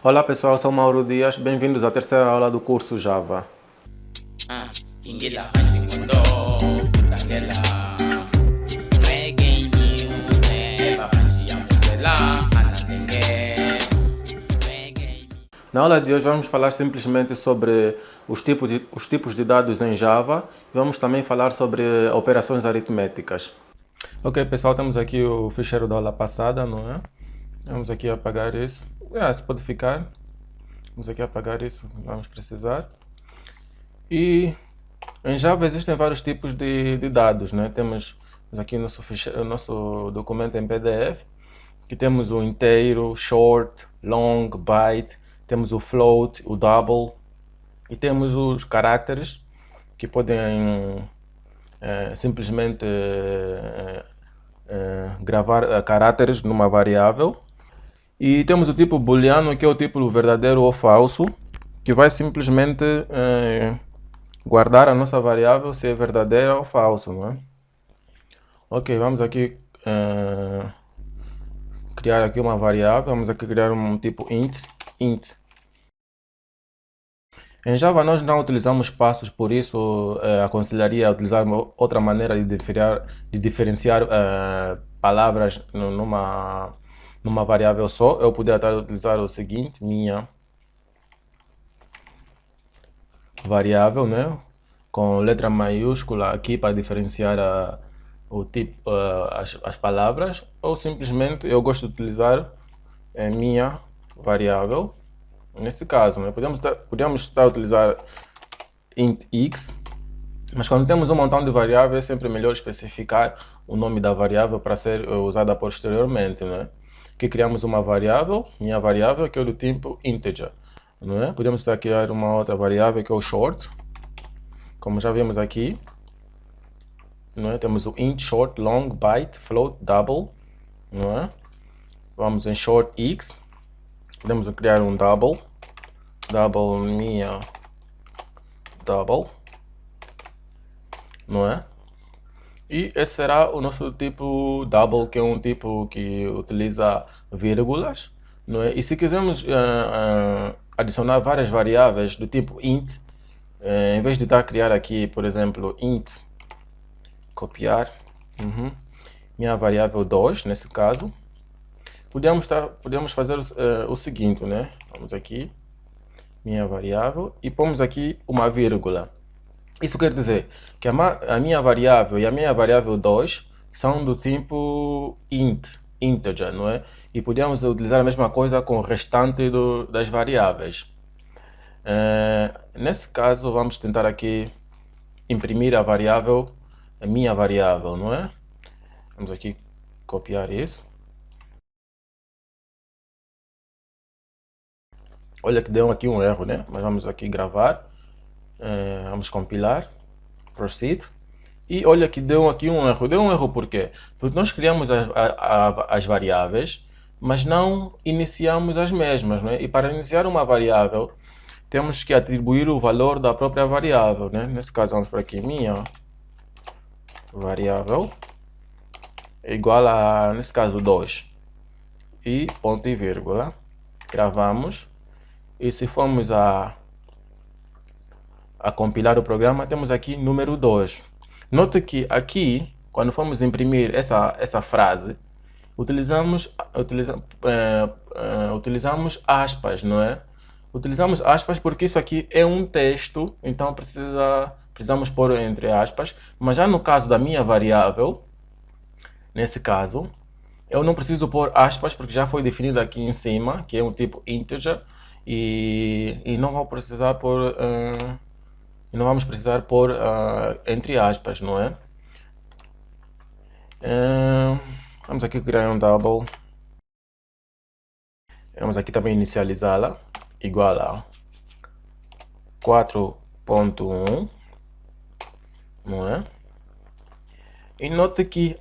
Olá pessoal, eu sou Mauro Dias, bem-vindos à terceira aula do curso Java. Na aula de hoje vamos falar simplesmente sobre os tipos de dados em Java e vamos também falar sobre operações aritméticas. Ok pessoal, temos aqui o ficheiro da aula passada, não é? Vamos aqui apagar isso. Se pode ficar. Vamos aqui apagar isso, vamos precisar. E em Java existem vários tipos de dados, né? Temos aqui o nosso documento em PDF, que temos o inteiro, short, long, byte, temos o float, o double, e temos os caracteres, que podem simplesmente gravar caracteres numa variável. E temos o tipo booleano, que é o tipo verdadeiro ou falso, que vai simplesmente guardar a nossa variável se é verdadeira ou falso, não é? Ok, vamos aqui criar aqui uma variável, vamos aqui criar um tipo int. Em Java nós não utilizamos passos, por isso aconselharia a utilizar outra maneira de diferenciar palavras numa variável só. Eu poderia utilizar o seguinte, minha variável, né, com letra maiúscula aqui para diferenciar o tipo, as palavras, ou simplesmente eu gosto de utilizar minha variável. Nesse caso, né, podemos estar a utilizar int x, mas quando temos um montão de variáveis é sempre melhor especificar o nome da variável para ser usada posteriormente, né? Aqui criamos uma variável, minha variável, que é do tipo integer, não é? Podemos estar a criar uma outra variável que é o short, como já vimos aqui, não é? Temos o int, short, long, byte, float, double, não é? Vamos em short x, podemos criar um double minha double, não é? E esse será o nosso tipo double, que é um tipo que utiliza vírgulas, não é? E se quisermos adicionar várias variáveis do tipo int, em vez de estar a criar aqui, por exemplo, int, copiar, minha variável 2, nesse caso, podemos fazer o seguinte, né? Vamos aqui, minha variável, e pomos aqui uma vírgula. Isso quer dizer que a minha variável e a minha variável 2 são do tipo integer, não é? E podemos utilizar a mesma coisa com o restante das variáveis. Nesse caso, vamos tentar aqui imprimir a minha variável, não é? Vamos aqui copiar isso. Olha que deu aqui um erro, né? Mas vamos aqui gravar. Vamos compilar. Proceed. E olha que deu aqui um erro. Deu um erro por quê? Porque nós criamos as variáveis, mas não iniciamos as mesmas, né? E para iniciar uma variável, temos que atribuir o valor da própria variável, né? Nesse caso, vamos para aqui, minha variável é igual a, nesse caso, 2. E ponto e vírgula. Gravamos. E se formos a compilar o programa, temos aqui número 2. Note que aqui, quando formos imprimir essa frase, utilizamos aspas, não é? Utilizamos aspas porque isso aqui é um texto, então precisamos pôr entre aspas, mas já no caso da minha variável, nesse caso, eu não preciso pôr aspas porque já foi definido aqui em cima, que é um tipo integer, e não vou precisar pôr... não vamos precisar pôr entre aspas, não é? Vamos aqui criar um double. Vamos aqui também inicializá-la igual a 4.1, não é? E note que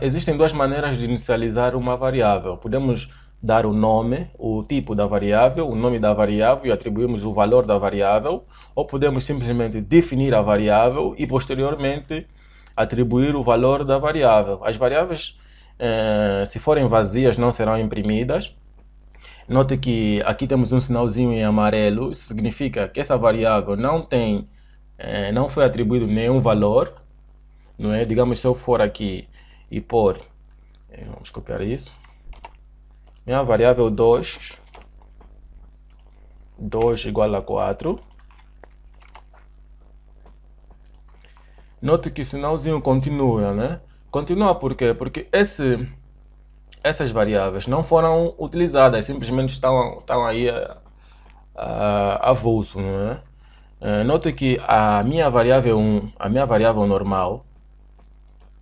existem duas maneiras de inicializar uma variável. Podemos dar o nome, o tipo da variável, o nome da variável e atribuirmos o valor da variável, ou podemos simplesmente definir a variável e posteriormente atribuir o valor da variável. As variáveis, se forem vazias, não serão imprimidas. Note que aqui temos um sinalzinho em amarelo, isso significa que essa variável não foi atribuído nenhum valor, não é? Digamos, se eu for aqui e pôr, vamos copiar isso, minha variável 2 igual a 4. Note que o sinalzinho continua, né? Continua por quê? Porque essas variáveis não foram utilizadas, simplesmente estão aí avulso, não é? Note que a minha variável 1, a minha variável normal,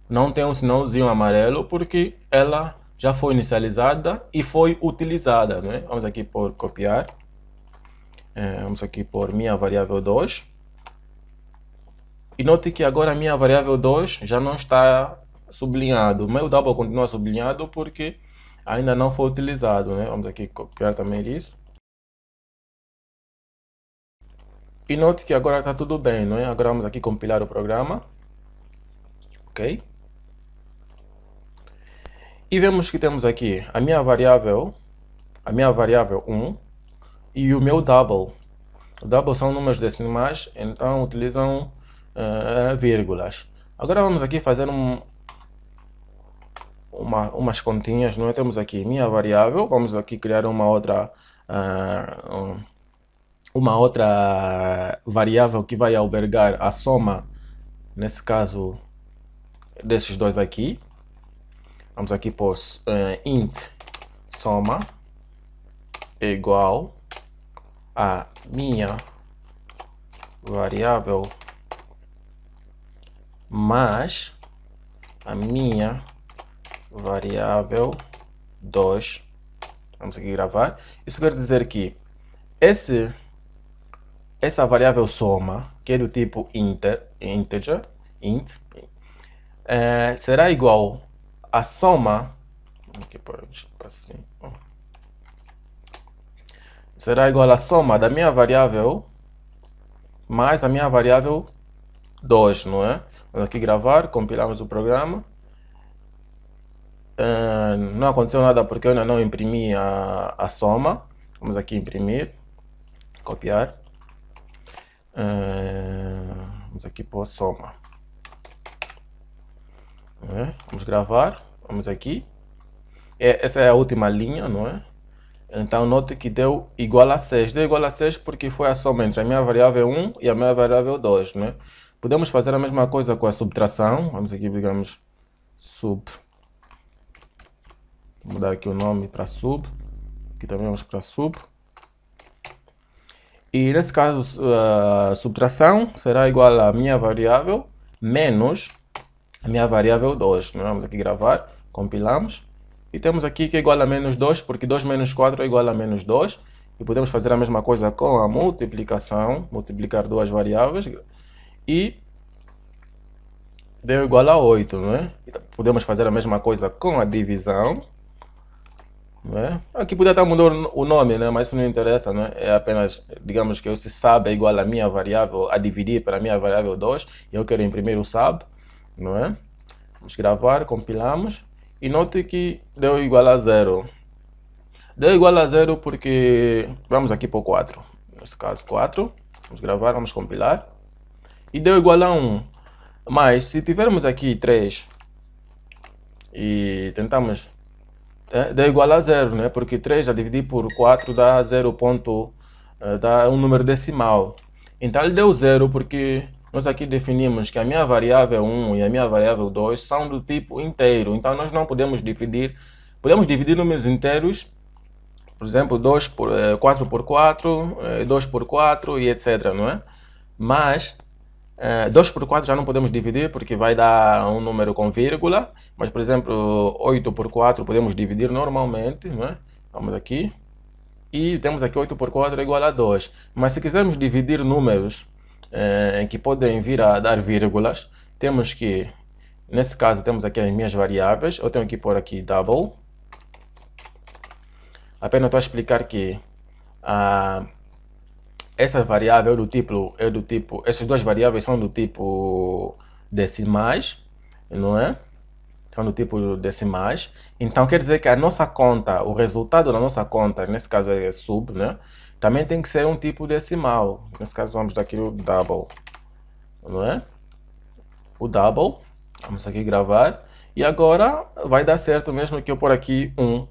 não tem um sinalzinho amarelo porque ela já foi inicializada e foi utilizada, né? Vamos aqui por copiar. Vamos aqui por minha variável 2. E note que agora a minha variável 2 já não está sublinhado. O meu double continua sublinhado porque ainda não foi utilizado, né? Vamos aqui copiar também isso. E note que agora está tudo bem, não é? Agora vamos aqui compilar o programa. Ok? E vemos que temos aqui a minha variável 1 e o meu double. O double são números decimais, então utilizam vírgulas. Agora vamos aqui fazer umas continhas, não é? Temos aqui minha variável, vamos aqui criar uma outra variável que vai albergar a soma, nesse caso, desses dois aqui. Vamos aqui pôr int soma é igual a minha variável mais a minha variável 2. Vamos aqui gravar. Isso quer dizer que essa variável soma, que é do tipo integer, int, será igual a soma, aqui por assim, será igual a soma da minha variável mais a minha variável 2, não é? Vamos aqui gravar, compilamos o programa. Não aconteceu nada porque eu ainda não imprimi a soma. Vamos aqui imprimir, copiar. Vamos aqui pôr soma. Vamos gravar, vamos aqui. Essa é a última linha, não é? Então note que deu igual a 6. Deu igual a 6 porque foi a soma entre a minha variável 1 e a minha variável 2, né? Podemos fazer a mesma coisa com a subtração. Vamos aqui, digamos, sub. Vou mudar aqui o nome para sub. Aqui também vamos para sub. E nesse caso, a subtração será igual a minha variável menos a minha variável 2. Né? Vamos aqui gravar, compilamos. E temos aqui que é igual a menos 2, porque 2 menos 4 é igual a menos 2. E podemos fazer a mesma coisa com a multiplicação, multiplicar duas variáveis. E deu igual a 8, não é? Podemos fazer a mesma coisa com a divisão. Não é? Aqui podia estar mudando o nome, né? Mas isso não interessa, não é? É apenas, digamos que o sub é igual a minha variável, a dividir para a minha variável 2. E eu quero imprimir o sub, não é? Vamos gravar, compilamos. E note que deu igual a 0. Deu igual a 0 porque... Vamos aqui para o 4. Nesse caso, 4. Vamos gravar, vamos compilar. E deu igual a 1. Mas se tivermos aqui 3 e tentamos... deu igual a 0, né? Porque 3 a dividir por 4 dá 0. Dá um número decimal. Então ele deu 0 porque... Nós aqui definimos que a minha variável 1 e a minha variável 2 são do tipo inteiro. Então nós não podemos dividir. Podemos dividir números inteiros, por exemplo, 4 por 4, 2 por 4 e etc. Não é? Mas 2 por 4 já não podemos dividir porque vai dar um número com vírgula. Mas, por exemplo, 8 por 4 podemos dividir normalmente. Não é? Vamos aqui. E temos aqui 8 por 4 é igual a 2. Mas se quisermos dividir números que podem vir a dar vírgulas, temos que, nesse caso, temos aqui as minhas variáveis. Eu tenho que pôr aqui double. Apenas estou a explicar que essa variável é do tipo, essas duas variáveis são do tipo decimais, não é? são do tipo decimais. Então quer dizer que a nossa conta, o resultado da nossa conta, nesse caso é sub, né? Também tem que ser um tipo decimal. Nesse caso vamos dar aqui o double, não é? O double, vamos aqui gravar. E agora vai dar certo mesmo que eu pôr aqui 1.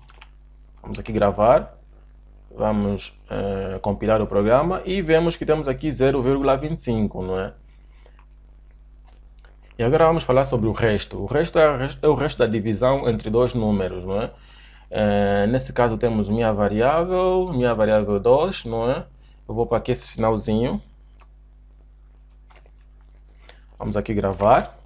Vamos aqui gravar. Vamos compilar o programa e vemos que temos aqui 0,25, não é? E agora vamos falar sobre o resto. O resto é o resto da divisão entre dois números, não é? Nesse caso temos minha variável 2, não é? Eu vou para aqui esse sinalzinho. Vamos aqui gravar.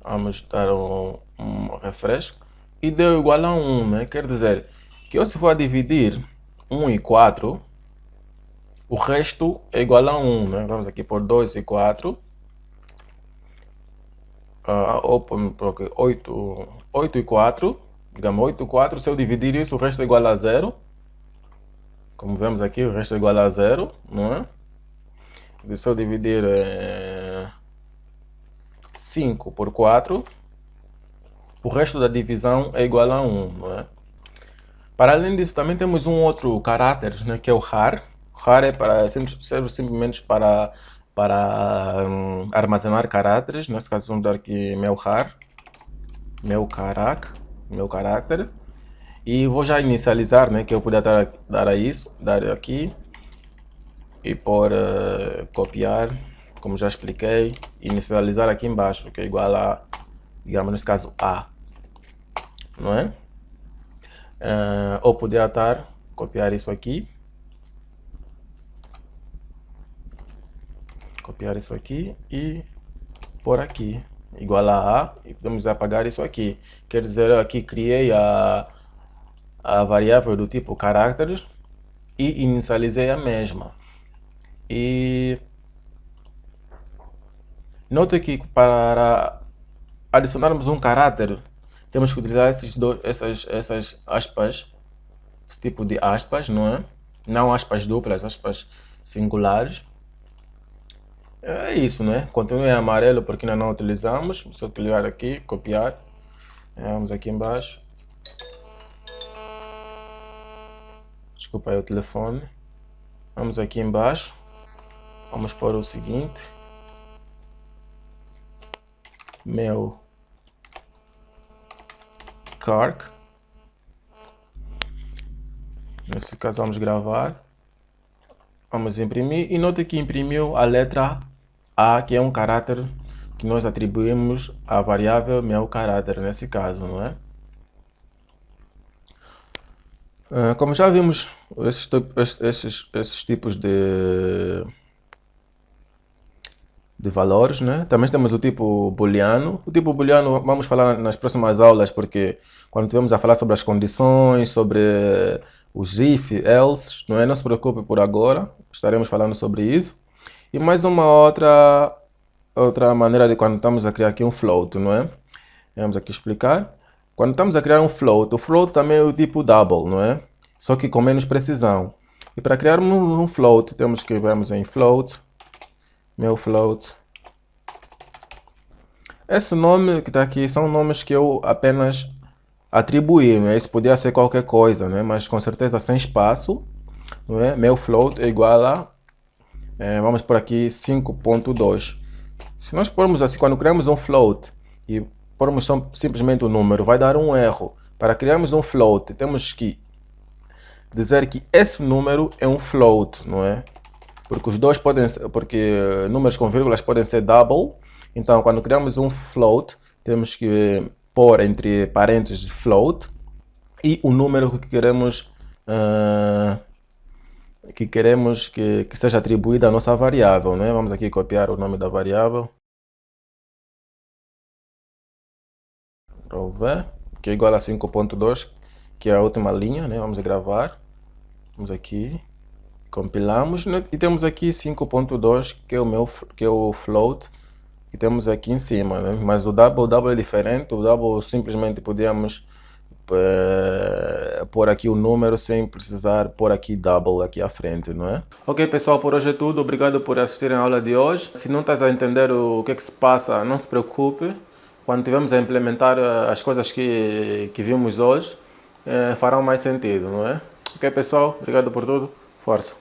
Vamos dar um refresh. E deu igual a 1, né? Quer dizer que eu se for dividir 1 e 4, o resto é igual a 1, né? Vamos aqui por 2 e 4. Ou por 8 e 4. Digamos 8 e 4. Se eu dividir isso, o resto é igual a 0. Como vemos aqui, o resto é igual a 0, não é? E se eu dividir 5 por 4, o resto da divisão é igual a 1, não é? Para além disso, também temos um outro caráter, né, que é o har. Har serve simplesmente para armazenar caráteres. Nesse caso vamos dar aqui meu har, meu caráter. E vou já inicializar, né, que eu podia dar aqui e por copiar, como já expliquei, inicializar aqui embaixo, que é igual a, digamos nesse caso, A, não é? Ou podia copiar isso aqui, e por aqui, igual a e podemos apagar isso aqui. Quer dizer, eu aqui criei a variável do tipo caracteres e inicializei a mesma. E note que para adicionarmos um caráter, temos que utilizar essas aspas, esse tipo de aspas, não é? Não aspas duplas, aspas singulares. É isso, né? Continua em amarelo porque ainda não utilizamos. Se eu clicar aqui, copiar, vamos aqui embaixo. Desculpa aí o telefone. Vamos aqui embaixo. Vamos pôr o seguinte. Meu carc. Nesse caso vamos gravar. Vamos imprimir e note que imprimiu a letra A, que é um caráter que nós atribuímos à variável meu caráter, nesse caso, não é? Como já vimos esses tipos de valores, né? Também temos o tipo booleano. O tipo booleano vamos falar nas próximas aulas, porque quando estivermos a falar sobre as condições, sobre os if, else, não é? Não se preocupe por agora, estaremos falando sobre isso. E mais uma outra maneira de quando estamos a criar aqui um float, não é? Vamos aqui explicar. Quando estamos a criar um float, o float também é o tipo double, não é? Só que com menos precisão. E para criarmos um float, temos que vamos em float, meu float. Esse nome que está aqui são nomes que eu apenas atribuí, né? Isso podia ser qualquer coisa, né? Mas com certeza sem espaço, não é? Meu float é igual a, vamos por aqui 5.2. Se nós formos assim, quando criamos um float e formos simplesmente um número, vai dar um erro. Para criarmos um float, temos que dizer que esse número é um float, não é? Porque os dois porque números com vírgulas podem ser double. Então, quando criamos um float, temos que pôr entre parênteses float e o número que queremos que seja atribuído à nossa variável, né? Vamos aqui copiar o nome da variável, que é igual a 5.2, que é a última linha, né? Vamos gravar, vamos aqui, compilamos, né? E temos aqui 5.2, que é o float que temos aqui em cima, né? Mas o double é diferente. O double simplesmente podíamos pôr aqui o número sem precisar pôr aqui double aqui à frente, não é? Ok, pessoal, por hoje é tudo. Obrigado por assistirem a aula de hoje. Se não estás a entender o que é que se passa, não se preocupe. quando tivermos a implementar as coisas que vimos hoje, farão mais sentido, não é? Ok, pessoal, obrigado por tudo. Força.